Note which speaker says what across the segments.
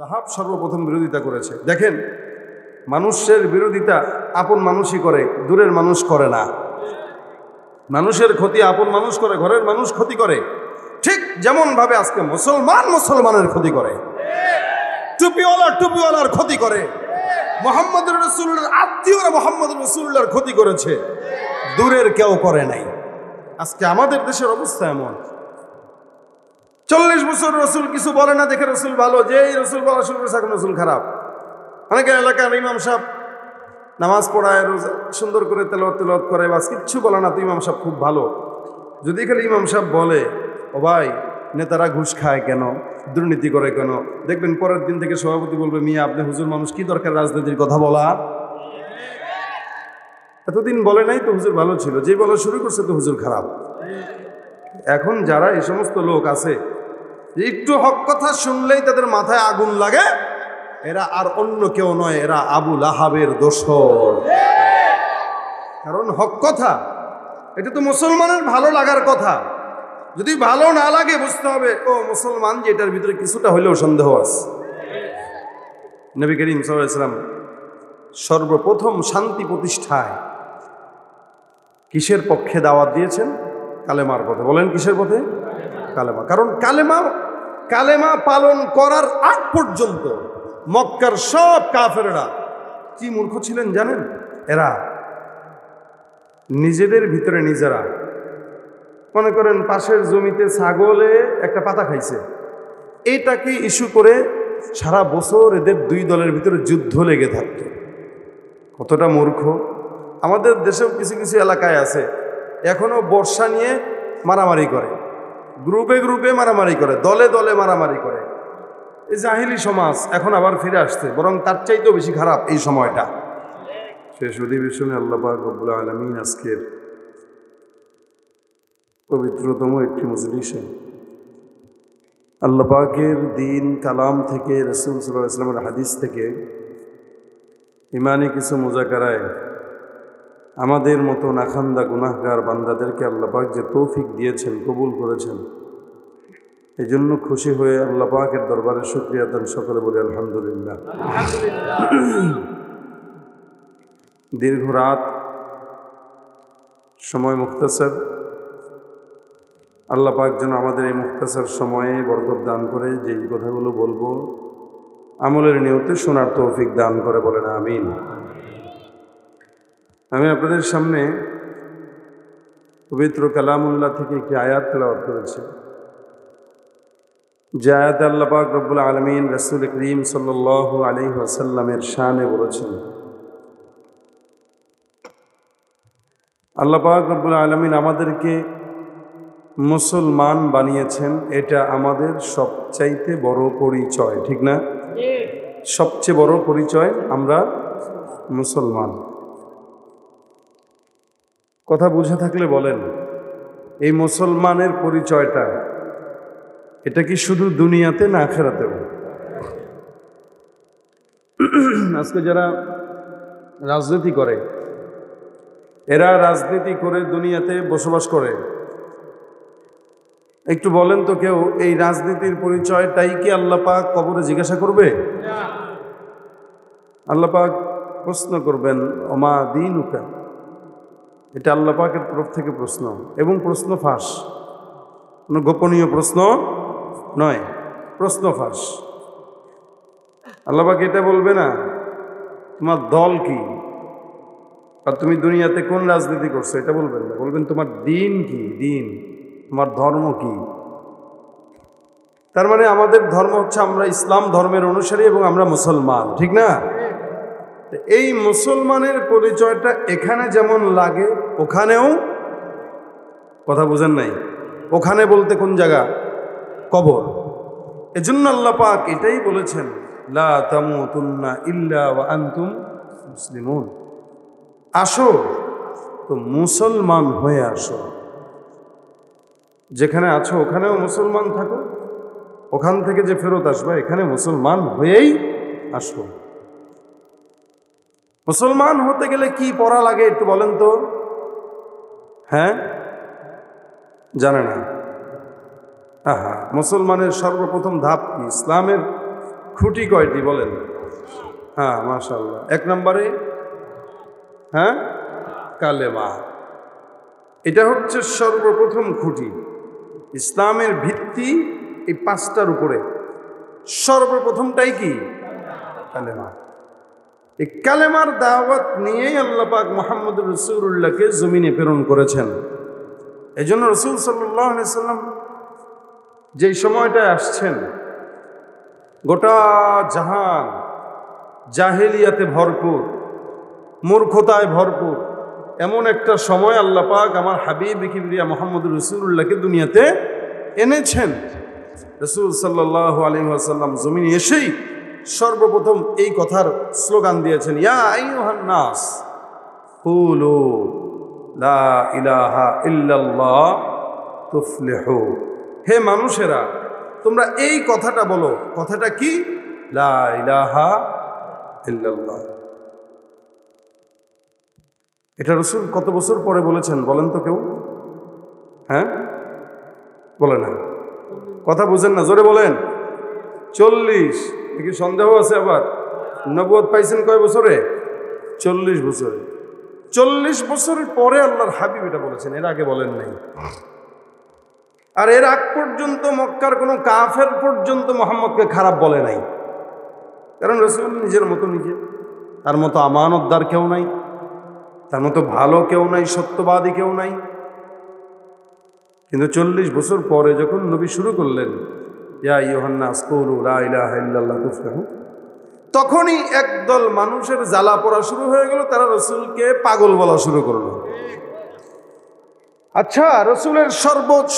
Speaker 1: লাহাব সর্বপ্রথম বিরোধিতা করেছে। দেখেন, মানুষের বিরোধিতা আপন মানুষই করে, দূরের মানুষ করে না। মানুষের ক্ষতি আপন মানুষ করে, ঘরের মানুষ ক্ষতি করে। ঠিক যেমন ভাবে আজকে মুসলমানের ক্ষতি করে, টুপিওয়ালার ক্ষতি করে, মুহাম্মদ রাসূলুল্লাহর আত্মীয়রা মুহাম্মদ রাসূলুল্লাহর ক্ষতি করেছে, দূরের কেউ করে নাই। আজকে আমাদের দেশের অবস্থা এমন। 40 বছর রসুল কিছু বলে না দেখে রসুল ভালো, যেই রসুল বলা শুরু করেছে এখন রসুল খারাপ। অনেকে এলাকার ইমাম সাহেব নামাজ পড়ায়, সুন্দর করে তেলাওয়াত করে, বাস কিচ্ছু বলে না, তো ইমাম সাহেব খুব ভালো। যদি খালি ইমাম সাহেব বলে, ও ভাই নেতারা ঘুষ খায় কেন, দুর্নীতি করে কেন, দেখবেন পরের দিন থেকে সভাপতি বলবে, মিয়া আপনি হুজুর মানুষ, কি দরকার রাজনীতির কথা বলা? এতদিন বলে নাই তো হুজুর ভালো ছিল, যেই বলা শুরু করছে তো হুজুর খারাপ। এখন যারা এই সমস্ত লোক আছে, একটু হক কথা শুনলেই তাদের মাথায় আগুন লাগে, এরা আর অন্য কেউ নয়, এরা আবু লাহাবের দোসর। কারণ হক কথা এটা তো মুসলমানের ভালো লাগার কথা। যদি ভালো না লাগে বুঝতে হবে, ও মুসলমান যে এটার ভিতরে কিছুটা হইলেও সন্দেহ আছে। নবী করিম সাল্লাল্লাহু আলাইহি ওয়াসাল্লাম সর্বপ্রথম শান্তি প্রতিষ্ঠায় কিসের পক্ষে দাওয়াত দিয়েছেন? কালেমার পথে। বলেন কিসের পথে? কালেমা। কারণ কালেমা পালন করার আগ পর্যন্ত মক্কার সব কাফেররা কি মূর্খ ছিলেন জানেন? এরা নিজেদের ভিতরে নিজেরা মনে করেন পাশের জমিতে ছাগলে একটা পাতা খাইছে, এইটাকে ইস্যু করে সারা বছর এদের দুই দলের ভিতরে যুদ্ধ লেগে থাকত। কতটা মূর্খ! আমাদের দেশেও কিছু কিছু এলাকায় আছে, এখনো বর্ষা নিয়ে মারামারি করে, গ্রুপে গ্রুপে মারামারি করে, দলে দলে মারামারি করে। এই জাহিলি সমাজ এখন আবার ফিরে আসছে, বরং তার চাইতেও বেশি খারাপ এই সময়টা। শেষ অধিবেশনে আল্লাহ পাক রব্বুল আলামিন আজকের পবিত্রতম একটি মজলিসে আল্লাহ পাকের দিন কালাম থেকে, রাসূল সাল্লাল্লাহু আলাইহি ওয়াসাল্লামের হাদিস থেকে ইমানি কিছু মুজাকারায় আমাদের মতো নাখান্দা গুনাহগার বান্দাদেরকে আল্লাহ পাক যে তৌফিক দিয়েছেন, কবুল করেছেন, এই জন্য খুশি হয়ে আল্লাহ পাকের দরবারে শুকরিয়া আদান সকলে বলি আলহামদুলিল্লাহ। দীর্ঘ রাত, সময় মুখতাসার, আল্লাহ পাক যেন আমাদের এই মুখতাসার সময়ে বরকত দান করে, যেই কথাগুলো বলবো আমলের নিয়তে শোনার তৌফিক দান করে, বলেন আমিন। আমি আপনাদের সামনে পবিত্র কালামুল্লাহ থেকে একটি আয়াত তেলাওয়াত করেছি, যে আয়াতে আল্লাহ পাক রব্বুল আলামিন রাসূল করিম সাল্লাল্লাহু আলাইহি ওয়াসাল্লামের শানে বলেছেন, আল্লাহ পাক রব্বুল আলামিন আমাদেরকে মুসলমান বানিয়েছেন, এটা আমাদের সবচাইতে বড় পরিচয়, ঠিক না? সবচেয়ে বড় পরিচয় আমরা মুসলমান। কথা বুঝে থাকলে বলেন, এই মুসলমানের পরিচয়টা এটা কি শুধু দুনিয়াতে না আখিরাতেও? আজকে যারা রাজনীতি করে, এরা রাজনীতি করে দুনিয়াতে বসবাস করে, একটু বলেন তো কেউ এই রাজনীতির পরিচয়টাই কি আল্লাহ পাক কবরে জিজ্ঞাসা করবে? আল্লাহ পাক প্রশ্ন করবেন, ওমা দীনুকা। এটা আল্লাহ পাকের তরফ থেকে প্রশ্ন, এবং প্রশ্ন ফাঁস, কোনো গোপনীয় প্রশ্ন নয়, প্রশ্ন ফাঁস। আল্লাহ পাক এটা বলবে না তোমার দল কি আর তুমি দুনিয়াতে কোন রাজনীতি করছো, এটা বলবেন না। বলবেন তোমার দিন কি, দিন তোমার ধর্ম কি। তার মানে আমাদের ধর্ম হচ্ছে আমরা ইসলাম ধর্মের অনুসারী এবং আমরা মুসলমান, ঠিক না? এই মুসলমানের পরিচয়টা এখানে যেমন লাগে ওখানেও, কথা বুঝেন নাই? ওখানে বলতে কোন জায়গা? কবর। এজন্য আল্লাহ পাক এটাই বলেছেন, লা তামুতুন্না ইল্লা ওয়া আনতুম মুসলিমুন। আসো তো মুসলমান হয়ে আসো, যেখানে আছো ওখানেও মুসলমান থাকো, ওখান থেকে যে ফেরত আসবে এখানে মুসলমান হয়েই আসো। মুসলমান হতে গেলে কি পড়া লাগে একটু বলেন তো? হ্যাঁ, জানে না? মুসলমানের সর্বপ্রথম ধাপ কি? ইসলামের খুঁটি কয়টি বলেন? হ্যাঁ, মাশাআল্লাহ। এক নম্বরে হ্যাঁ কালেমা। এটা হচ্ছে সর্বপ্রথম খুঁটি। ইসলামের ভিত্তি এই পাঁচটার উপরে। সর্বপ্রথমটাই কি? কালেমা। এই কালেমার দাওয়াত নিয়েই আল্লাহ পাক মুহাম্মদ রাসূলুল্লাহকে জমিনে প্রেরণ করেছেন। এই জন্য রাসূল সাল্লাল্লাহু আলাইহি সাল্লাম যেই সময়টায় আসছেন, গোটা জাহান জাহেলিয়াতে ভরপুর, মূর্খতায় ভরপুর, এমন একটা সময় আল্লাহ পাক আমার হাবিব কিবরিয়া মুহাম্মদ রাসূলুল্লাহকে দুনিয়াতে এনেছেন। রাসূল সাল্লাল্লাহু আলাইহি ওয়াসাল্লাম জমিনে এসেই সর্বপ্রথম এই কথার স্লোগান দিয়েছেন, ইয়া আইয়ুহান নাস কুলু লা ইলাহা ইল্লাল্লাহ তুফলিহু। হে মানুষেরা, তোমরা এই কথাটা বলো। কথাটা কি? লা ইলাহা ইল্লাল্লাহ। এটা রাসূল কত বছর পরে বলেছেন বলেন তো কেউ? হ্যাঁ বলে না, কথা বুঝেন না, জোরে বলেন। 40। কি সন্দেহ আছে আবার? নবুয়ত পাইছেন কয় বছরে? 40 বছরে। 40 বছরের পরে আল্লাহর হাবিব এটা বলেছেন, এর আগে বলেন নাই। আর এর আগ পর্যন্ত মক্কার কোনো কাফের পর্যন্ত মুহাম্মদকে খারাপ বলে নাই। কারণ রাসূল নিজের মতো নিজে, তার মতো আমানতদার কেউ নাই, তার মতো ভালো কেউ নাই, সত্যবাদী কেউ নাই। কিন্তু 40 বছর পরে যখন নবী শুরু করলেন, ইয়া আইয়ুহান নাস কুলু লা ইলাহা ইল্লাল্লাহ তুফলিহু, তখনই একদল মানুষের জ্বালা পড়া শুরু হয়ে গেল। তারা রাসূলকে পাগল বলা শুরু করলো। আচ্ছা, রাসূলের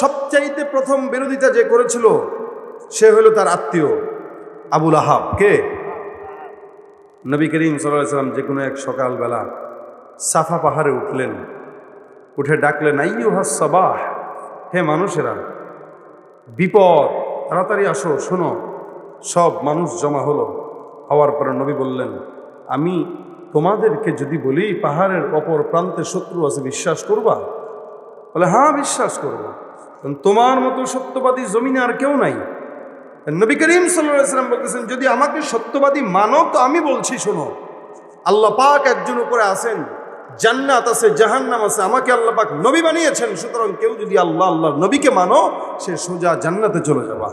Speaker 1: সবচাইতে প্রথম বিরোধিতা যে করেছিল সে হলো তার আত্মীয় আবু লাহাব। কে? নবী করিম সাল্লাল্লাহু আলাইহি ওয়াসাল্লাম যে কোনো এক সকালবেলা সাফা পাহাড়ে উঠলেন, উঠে ডাকলেন, আইয়ুহাস সাবাহ, হে মানুষেরা, বিপদ, তাড়াতাড়ি আসো, শোনো। সব মানুষ জমা হলো। হওয়ার পরে নবী বললেন, আমি তোমাদেরকে যদি বলি পাহাড়ের অপর প্রান্তে শত্রু আছে, বিশ্বাস করবা? বলে, হ্যাঁ বিশ্বাস করবো। তোমার মতো সত্যবাদী জমিনে আর কেউ নাই। নবী করিম সাল্লাল্লাহু আলাইহি ওয়াসাল্লাম বলতেছেন, যদি আমাকে সত্যবাদী মানো তো আমি বলছি শোনো, আল্লাহ পাক একজন উপরে আছেন, জান্নাত আছে, জাহান্নাম আছে, আমাকে আল্লাহ পাক নবী বানিয়েছেন। সুতরাং কেউ যদি আল্লাহর নবীকে মানো, সে সোজা জান্নাতে চলে যাবা।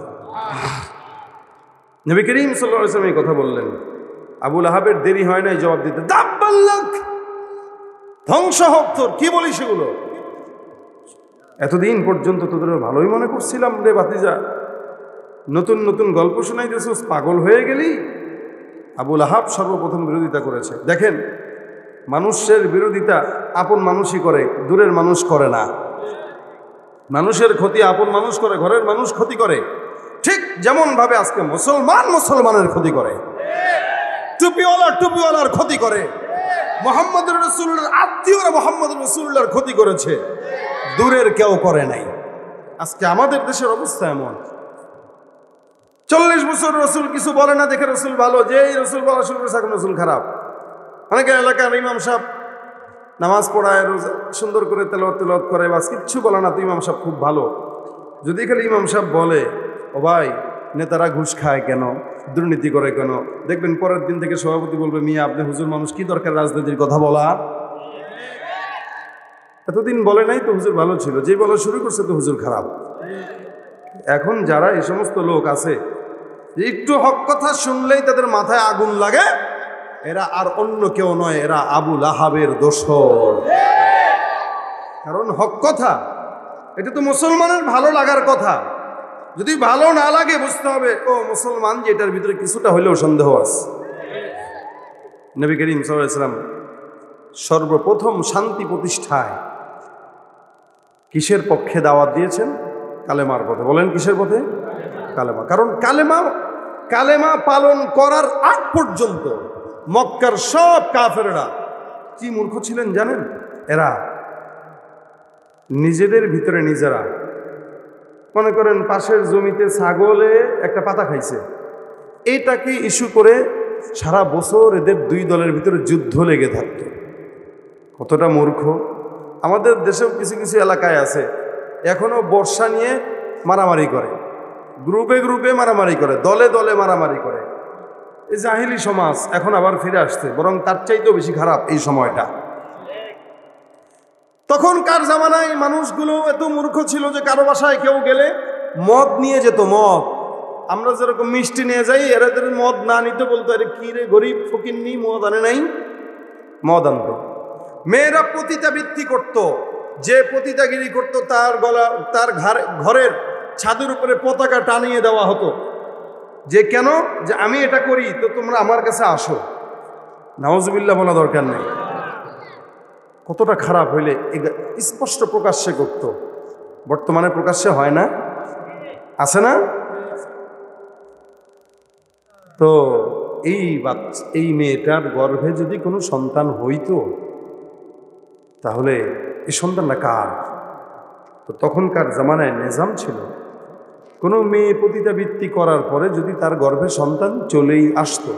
Speaker 1: নবী করিম সাল্লাল্লাহু আলাইহি ওয়াসাল্লাম এই কথা বললেন। আবু লাহাবের দেরি হয় নাই জবাব দিতে, দাব্বাল্লাক, ধ্বংস হোক তোর, কি বলিস সেগুলো? এতদিন পর্যন্ত তোদের ভালোই মনে করছিলাম রে ভাতিজা, নতুন নতুন গল্প শোনাইতেছিস, পাগল হয়ে গেলি। আবু লাহাব সর্বপ্রথম বিরোধিতা করেছে। দেখেন, মানুষের বিরোধিতা আপন মানুষই করে, দূরের মানুষ করে না। মানুষের ক্ষতি আপন মানুষ করে, ঘরের মানুষ ক্ষতি করে। ঠিক যেমন ভাবে আজকে মুসলমানের ক্ষতি করে, টুপিওয়ালার ক্ষতি করে, মুহাম্মদ রাসূলুল্লাহর আত্মীয়রা মুহাম্মদ রাসূলুল্লাহর ক্ষতি করেছে, দূরের কেউ করে নাই। আজকে আমাদের দেশের অবস্থা এমন। 40 বছর রসুল কিছু বলে না দেখে রসুল ভালো, যেই রসুল বলা শুরু করেছে এখন রসুল খারাপ। অনেকে এলাকার ইমাম সাহেব নামাজ পড়ায়, সুন্দর করে তেলাওয়াত করে, বাস কিচ্ছু বলে না, তো ইমাম সাহেব খুব ভালো। যদি খালি ইমাম সাহেব বলে, ও ভাই নেতারা ঘুষ খায় কেন, দুর্নীতি করে কেন, দেখবেন পরের দিন থেকে সভাপতি বলবে, মিয়া আপনি হুজুর মানুষ, কি দরকার রাজনীতির কথা বলা? এতদিন বলে নাই তো হুজুর ভালো ছিল, যেই বলা শুরু করছে তো হুজুর খারাপ। এখন যারা এই সমস্ত লোক আছে যে একটু হক কথা শুনলেই তাদের মাথায় আগুন লাগে, এরা আর অন্য কেউ নয়, এরা আবু লাহাবের দোসর। কারণ হক কথা এটা তো মুসলমানের ভালো লাগার কথা। যদি ভালো না লাগে বুঝতে হবে ও মুসলমান, যে এটার ভিতরে কিছুটা হলেও সন্দেহ আছে। নবী করিম সাল্লাল্লাহু আলাইহি ওয়াসাল্লাম সর্বপ্রথম শান্তি প্রতিষ্ঠায় কিসের পক্ষে দাওয়াত দিয়েছেন? কালেমার পথে। বলেন কিসের পথে? কালেমা। কারণ কালেমা পালন করার আগ পর্যন্ত মক্কার সব কাফেররা কি মূর্খ ছিলেন জানেন? এরা নিজেদের ভিতরে নিজেরা, মনে করেন পাশের জমিতে ছাগলে একটা পাতা খাইছে, এইটাকে ইস্যু করে সারা বছর এদের দুই দলের ভিতরে যুদ্ধ লেগে থাকত। কতটা মূর্খ! আমাদের দেশেও কিছু কিছু এলাকায় আছে এখনো বর্ষা নিয়ে মারামারি করে, গ্রুপে গ্রুপে মারামারি করে, দলে দলে মারামারি করে। এই জাহিলি সমাজ এখন আবার ফিরে আসছে, বরং তার চাইতেও বেশি খারাপ এই সময়টা। তখনকার জামানায় মানুষগুলো এত মূর্খ ছিল যে কারো বাসায় কেউ গেলে মদ নিয়ে যেত। মদ আমরা যেরকম মিষ্টি নিয়ে যাই, এরা মদ না নিতে বলতো আরে কি রে গরিব ফকিন্নি মদ আনে নাই, মদ আনত। মেয়েরা পতিতাবৃত্তি করত, যে পতিতাগিরি করত তার ঘরের ছাদের উপরে পতাকা টানিয়ে দেওয়া হতো, যে কেন, যে আমি এটা করি তো তোমরা আমার কাছে আসো। নাউজুবিল্লাহ বলা দরকার নেই। কতটা খারাপ হইলে স্পষ্ট প্রকাশ্যে করত, বর্তমানে প্রকাশ্যে হয় না, আছে না? তো এই মেয়েটার গর্ভে যদি কোনো সন্তান হইতো তাহলে এই সন্তানটা কার? তো তখনকার জামানায় নিজাম ছিল, কোনো মেয়ে পতিতাবৃত্তি করার পরে যদি তার গর্ভে সন্তান চলেই আসতো,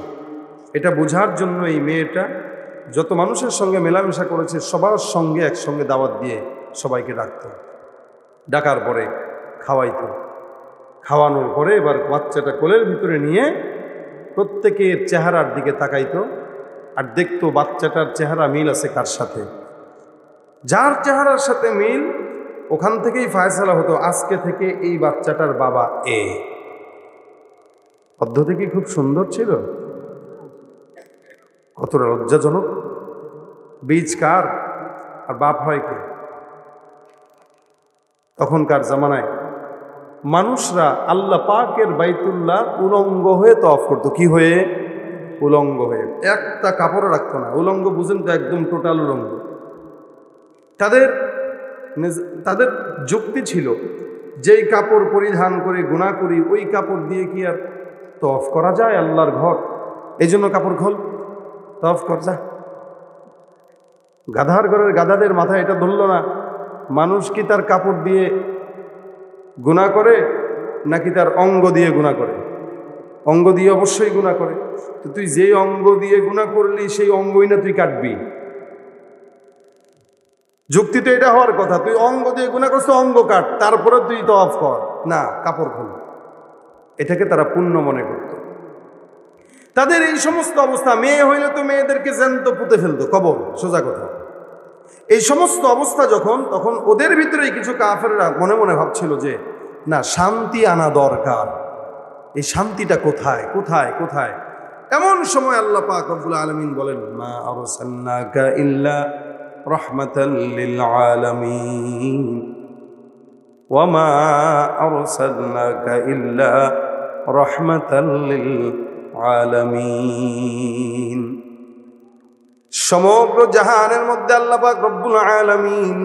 Speaker 1: এটা বোঝার জন্য এই মেয়েটা যত মানুষের সঙ্গে মেলামেশা করেছে সবার সঙ্গে একসঙ্গে দাওয়াত দিয়ে সবাইকে ডাকতো। ডাকার পরে খাওয়াইতো, খাওয়ানোর পরে এবার বাচ্চাটা কোলের ভিতরে নিয়ে প্রত্যেকের চেহারার দিকে তাকাইতো আর দেখতো বাচ্চাটার চেহারা মিল আছে কার সাথে। যার চেহারার সাথে মিল ওখান থেকেই ফায়সালা হতো আজকে থেকে এই বাচ্চাটার বাবা এ। পদ্ধতি কি খুব সুন্দর ছিল? কতটা লজ্জাজনক! বীজ কার আর বাপ হয় কে? তখনকার জামানায় মানুষরা আল্লাহ পাকের বাইতুল্লাহ উলঙ্গ হয়ে তওয়াফ করতো। কি হয়ে? উলঙ্গ হয়ে, একটা কাপড়ও রাখতো না। উলঙ্গ বুঝেন তো, একদম টোটাল উলঙ্গ। তাদের যুক্তি ছিল যেই কাপড় পরিধান করে গুনাহ করি ওই কাপড় দিয়ে কি আর তওয়াফ করা যায় আল্লাহর ঘর? এই জন্য কাপড় খোল, তওয়াফ কর যা। গাধার ঘরের গাধাদের মাথায় এটা ধরল না, মানুষ কি তার কাপড় দিয়ে গুনাহ করে নাকি তার অঙ্গ দিয়ে গুনাহ করে? অঙ্গ দিয়ে অবশ্যই গুনাহ করে। তো তুই যেই অঙ্গ দিয়ে গুনাহ করলি সেই অঙ্গই না তুই কাটবি? যুক্তি তো এটা হওয়ার কথা, তুই অঙ্গ দিয়ে গুনাহ করছিস, অঙ্গ কাট, তারপরে তুই তওয়াফ কর। না, কাপড় খোল। এটাকে তারা পুণ্য মনে করত। তাদের এই সমস্ত অবস্থা, মেয়ে হইলে তো মেয়েদেরকে জ্যান্ত পুঁতে ফেলতো, কবর, সোজা কথা। এই সমস্ত অবস্থা যখন, তখন ওদের ভিতরেই কিছু কাফেররা মনে মনে ভাবছিল যে না, শান্তি আনা দরকার। এই শান্তিটা কোথায় কোথায় কোথায়? এমন সময় আল্লাহ পাক রব্বুল আলামিন বলেন, মা আরসালনাকা ইল্লা রাহমাতাল লিল আলামিন ওয়া মা আরসালনাকা ইল্লা রাহমাতাল লিল আলামিন। সমগ্র জাহানের মধ্যে আল্লাহ পাক রব্বুল আলামিন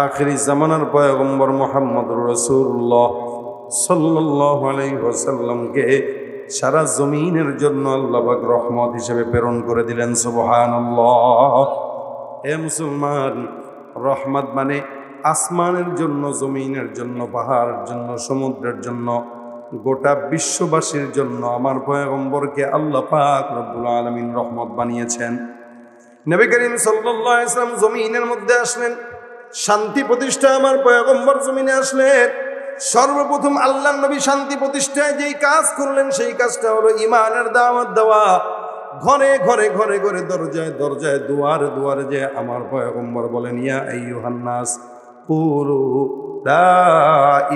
Speaker 1: আখিরি জামানার পয়গম্বর মুহাম্মদুর রাসূলুল্লাহ সাল্লাল্লাহু আলাইহি ওয়াসাল্লামকে সারা জমিনের জন্য আল্লাহ পাক রহমত হিসেবে প্রেরণ করে দিলেন। সুবহানাল্লাহ। হে মুসলমান, রহমত মানে আসমানের জন্য, জমিনের জন্য, পাহাড়ের জন্য, সমুদ্রের জন্য, গোটা বিশ্ববাসীর জন্য আমার পয়গম্বরকে আল্লাহ পাক রব্বুল আলামিন রহমত বানিয়েছেন। নবী করিম সাল্লাল্লাহু আলাইহি ওয়াসাল্লাম জমিনের মধ্যে আসলেন, শান্তি প্রতিষ্ঠা আমার পয়গম্বর জমিনে আসলেন। সর্বপ্রথম আল্লাহর নবী শান্তি প্রতিষ্ঠায় যেই কাজ করলেন সেই কাজটা হলো ঈমানের দাওয়াত দেওয়া। ঘরে ঘরে ঘরে ঘরে, দরজায় দরজায়, দুয়ারে দুয়ারে যে আমার পয়গম্বর বলেন, ইয়া আইয়ুহান নাস কুলু লা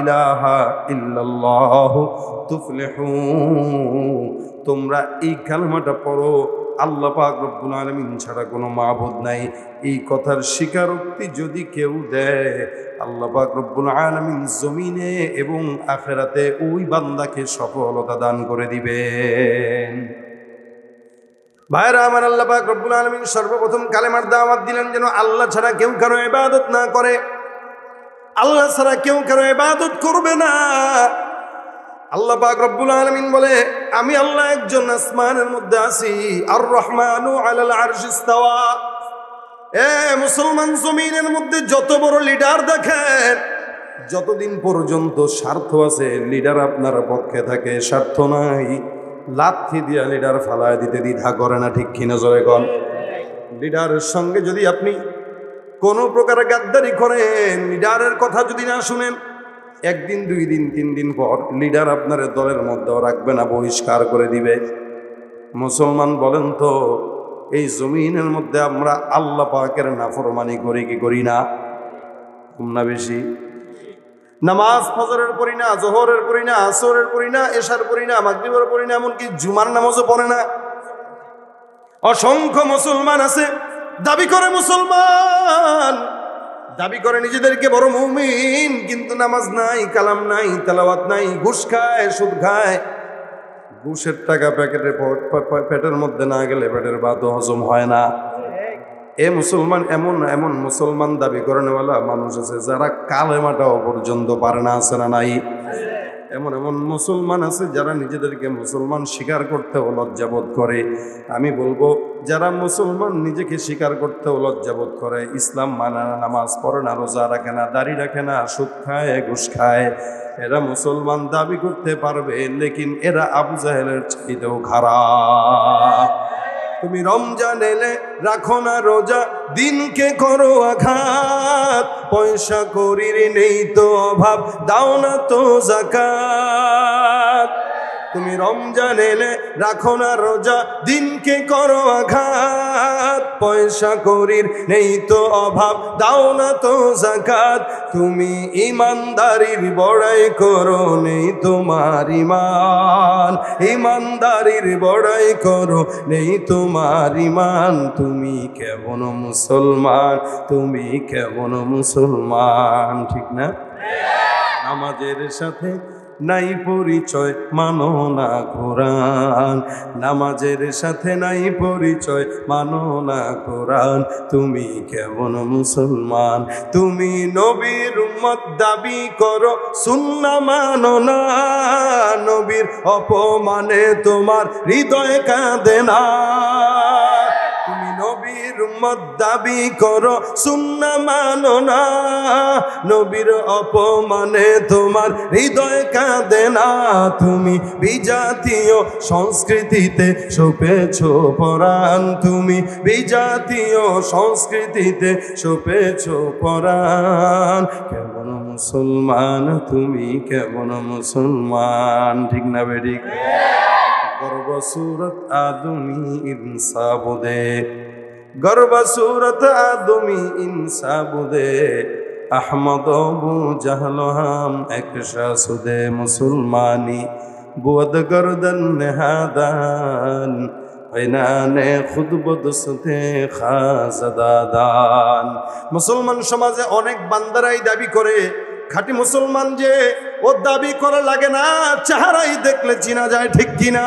Speaker 1: ইলাহা ইল্লাল্লাহু তুফলিহু। তোমরা এই কালেমাটা পড়ো, আল্লাহ পাক রব্বুল আলামিন ছাড়া কোনো মাবুদ নাই। এই কথার স্বীকারোক্তি যদি কেউ দেয়, আল্লাহ পাক রব্বুল আলামিন জমিনে এবং আখিরাতে ওই বান্দাকে সফলতা দান করে দিবেন। ভাইরা আমার, আল্লাহ পাক রব্বুল আলামিন সর্বপ্রথম কালেমার দাওয়াত দিলেন যেন আল্লাহ ছাড়া কেউ কারো ইবাদত না করে। আল্লাহ ছাড়া কেউ কারো ইবাদত করবে না। আল্লাহ পাক রব্বুল আলামিন বলে, আমি আল্লাহ একজন, আসমানের মধ্যে আছি, আর রহমানু আলাল আরশি ইস্তাওয়া। এ মুসলমান, জমিনের মধ্যে যত বড় লিডার দেখেন, যতদিন পর্যন্ত স্বার্থ আছে লিডার আপনার পক্ষে থাকে, স্বার্থ নাই লাথি দিয়া লিডার ফালায় দিতে দ্বিধা করে না। ঠিক কিনা জোরে কন? লিডারের সঙ্গে যদি আপনি কোনো প্রকার গাদ্দারি করেন, লিডারের কথা যদি না শুনেন, একদিন, 2 দিন, 3 দিন পর লিডার আপনার দলের মধ্যেও রাখবে না, বহিষ্কার করে দিবে। মুসলমান বলেন তো, এই জমিনের মধ্যে আমরা আল্লাহ পাকের নাফরমানি করি কি করি না? কম না বেশি? নামাজ ফজরের পড়ি না, জোহরের পড়ি না, আসরের পড়ি না, এশার পড়ি না, মাগরিবের পড়ি না, এমনকি জুমার নামাজও পড়ে না। অসংখ্য মুসলমান আছে দাবি করে মুসলমান, দাবি করে নিজেদেরকে বড় মুমিন, কিন্তু নামাজ নাই, কালাম নাই, তেলাওয়াত নাই, ঘুষ খায়, সুদ খায়। ঘুষের টাকা পেটের মধ্যে না গেলে পেটের ভাতও হজম হয় না। এ মুসলমান, এমন এমন মুসলমান দাবি করেনওয়ালা মানুষ আছে যারা কালেমাটাও পর্যন্ত পারে না, আছে না নাই? এমন এমন মুসলমান আছে যারা নিজেদেরকে মুসলমান স্বীকার করতেও লজ্জাবোধ করে। আমি বলবো, যারা মুসলমান নিজেকে স্বীকার করতেও লজ্জাবোধ করে, ইসলাম মানে না, নামাজ পড়ে না, রোজা রাখে না, দাড়ি রাখে না, সুদ খায়, ঘুষ খায়, এরা মুসলমান দাবি করতে পারবে, লেকিন এরা আবু জাহেলের চাইতেও খারাপ। তুমি রমজান এলে রাখো না রোজা, দিনকে করো আঘাত, পয়সা করির নেই তো অভাব, দাও না তো যাকাত। তুমি রমজান এলে রাখো না রোজা, দিনকে করো আঘাত, পয়সা করির নেই তো অভাব, দাও না তো যাকাত। তুমি ইমানদারির বড়াই করো, নেই তোমার ইমান, ইমানদারির বড়াই করো, নেই তোমার ইমান। তুমি কেমন মুসলমান, তুমি কেমন মুসলমান, ঠিক না? নামাজের সাথে নাই পরিচয়, মানো না কোরআন, নামাজের সাথে নাই পরিচয়, মানো না কোরআন। তুমি কেমন মুসলমান? তুমি নবীর উম্মত দাবি করো, সুন্নাহ মানো না, নবীর অপমানে তোমার হৃদয় কাঁদে না। তুমি নবীর উম্মত দাবি করো, সুন্নাহ মানো না, নবীর অপমানে তোমার হৃদয় কাঁদে না। তুমি বিজাতীয় সংস্কৃতিতে সপেছো পরাণ, তুমি বিজাতীয় সংস্কৃতিতে সপেছো পরাণ। কেমন মুসলমান তুমি, কেমন মুসলমান, ঠিক না বেঠিক? গর্ব সুরত আদমি ইনসাব দে, গর্ব সুরত আদমি ইনসাব দে, আহমদ বু জাহল হাম একশা সুদে। মুসলমানি বুয়দ গর্দন নেহাদান, নে খুদ বদসতে খাজাদান। মুসলমান সমাজে অনেক বান্দারাই দাবি করে খাঁটি মুসলমান, যে ও দাবি করা লাগে না, চেহারাই দেখলে চিনা যায়, ঠিক কিনা?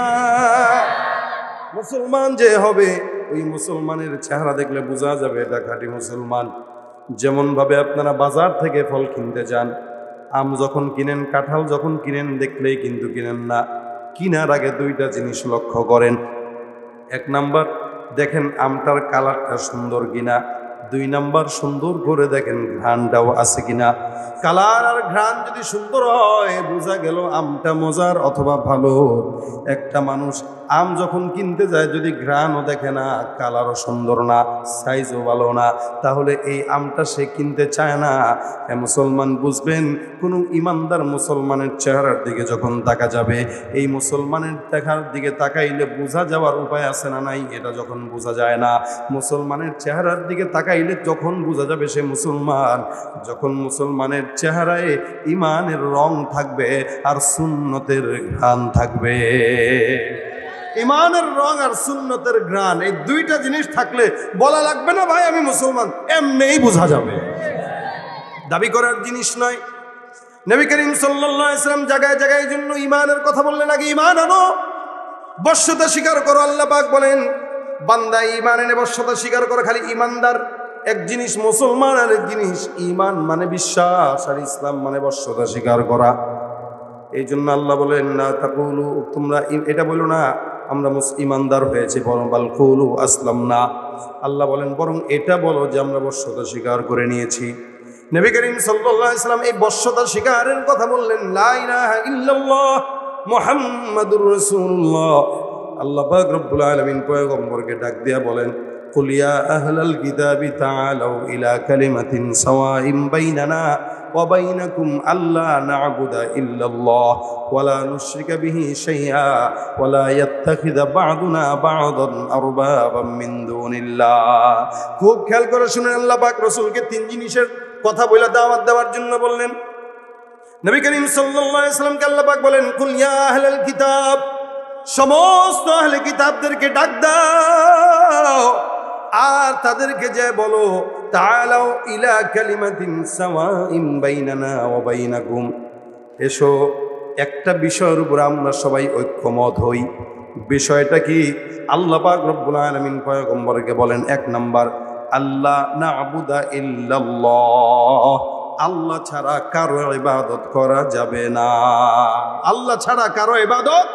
Speaker 1: মুসলমান যে হবে, ওই মুসলমানের চেহারা দেখলে বোঝা যাবে এটা খাঁটি মুসলমান। যেমন ভাবে আপনারা বাজার থেকে ফল কিনতে যান, আম যখন কিনেন, কাঁঠাল যখন কিনেন, দেখলেই কিন্তু কিনেন না, কিনার আগে দুইটা জিনিস লক্ষ্য করেন। এক নাম্বার দেখেন আমটার কালারটা সুন্দর কিনা, দুই নাম্বার সুন্দর করে দেখেন ঘ্রাণটাও আছে কিনা। কালার আর ঘ্রাণ যদি সুন্দর হয়, বোঝা গেল আমটা মজার অথবা ভালো। একটা মানুষ আম যখন কিনতে যায়, যদি ঘ্রাণও দেখে না, কালারও সুন্দর না, সাইজও ভালো না, তাহলে এই আমটা সে কিনতে চায় না। মুসলমান বুঝবেন, কোনো ইমানদার মুসলমানের চেহারার দিকে যখন তাকা যাবে, এই মুসলমানের দেখার দিকে তাকাইলে বোঝা যাওয়ার উপায় আছে না নাই? এটা যখন বোঝা যায় না, মুসলমানের চেহারার দিকে তাকাইলে যখন বোঝা যাবে সে মুসলমান, যখন মুসলমানের চেহারায় ইমানের রং থাকবে আর সুন্নতের ঘ্রাণ থাকবে। ইমানের রং আর সুন্নতের ঘ্রাণ, এই দুইটা জিনিস থাকলে বলা লাগবে না ভাই আমি মুসলমান, এমনিই বোঝা যাবে। দাবি করার জিনিস নয়। নবী করিম সাল্লাল্লাহু আলাইহি ওয়াসাল্লাম জায়গায় জায়গায় জন্য ইমানের কথা বললেন, আগে ইমান আনো, বশ্যতা স্বীকার করো। আল্লাহ পাক বলেন, বান্দা ইমান এনে বশ্যতা স্বীকার করো। খালি ইমানদার এক জিনিস, মুসলমান আর এক জিনিস। ইমান মানে বিশ্বাস, আর ইসলাম মানে বশ্যতা স্বীকার করা। এই জন্য আল্লাহ বলেন, না তাকুলু, তোমরা এটা বলো না আমরা ইমানদার হয়েছে, বরং বাল কুলু আসলাম না। আল্লাহ বলেন বরং এটা বলো যে আমরা বশ্যতা স্বীকার করে নিয়েছি। নবী করিম সাল্লাল্লাহু আলাইহি ওয়াসাল্লাম এই বশ্যতা স্বীকারের কথা বললেন, লা ইলাহা ইল্লাল্লাহ মুহাম্মাদুর রাসূলুল্লাহ। আল্লাহ পাক রব্বুল আলামিন পয়গম্বরকে ডাক দিয়া বলেন, কুল ইয়া আহলাল কিতাবি তাআলাউ ইলা কালিমাতিন সাওয়াইন বাইনানা ওয়া বাইনাকুম আল্লা না'বুদা ইল্লাল্লাহ ওয়া লা নুশরিকা বিহি শাইআ ওয়া লা ইয়াত্তাখিযা বা'দুনা বা'দান আরবাবাম মিন দুনিল্লাহ। খুব খেয়াল করে শুনেন, আল্লাহ পাক রাসূলকে তিন জিনিসের কথা বলে দাওয়াত দেওয়ার জন্য বললেন। নবী করিম সাল্লাল্লাহু আলাইহি ওয়াসাল্লামকে আল্লাহ পাক বলেন, কুল ইয়া আহলাল কিতাব, সমস্ত আহলে কিতাবদেরকে ডাক দাও আর তাদেরকে যে বলো, তাআলাউ ইলা কালিমাতিন সাওয়াইন বাইনানা ওয়া বাইনাকুম, এসো একটা বিষয়ের উপর আমরা সবাই ঐক্যমত হই। বিষয়টা কি? আল্লাহ পাক রব্বুল আলামিন পয়গম্বরকে বলেন, এক নাম্বার, আল্লাহ না'বুদা ইল্লাল্লাহ, আল্লাহ ছাড়া কারো ইবাদত করা যাবে না। আল্লাহ ছাড়া কারো ইবাদত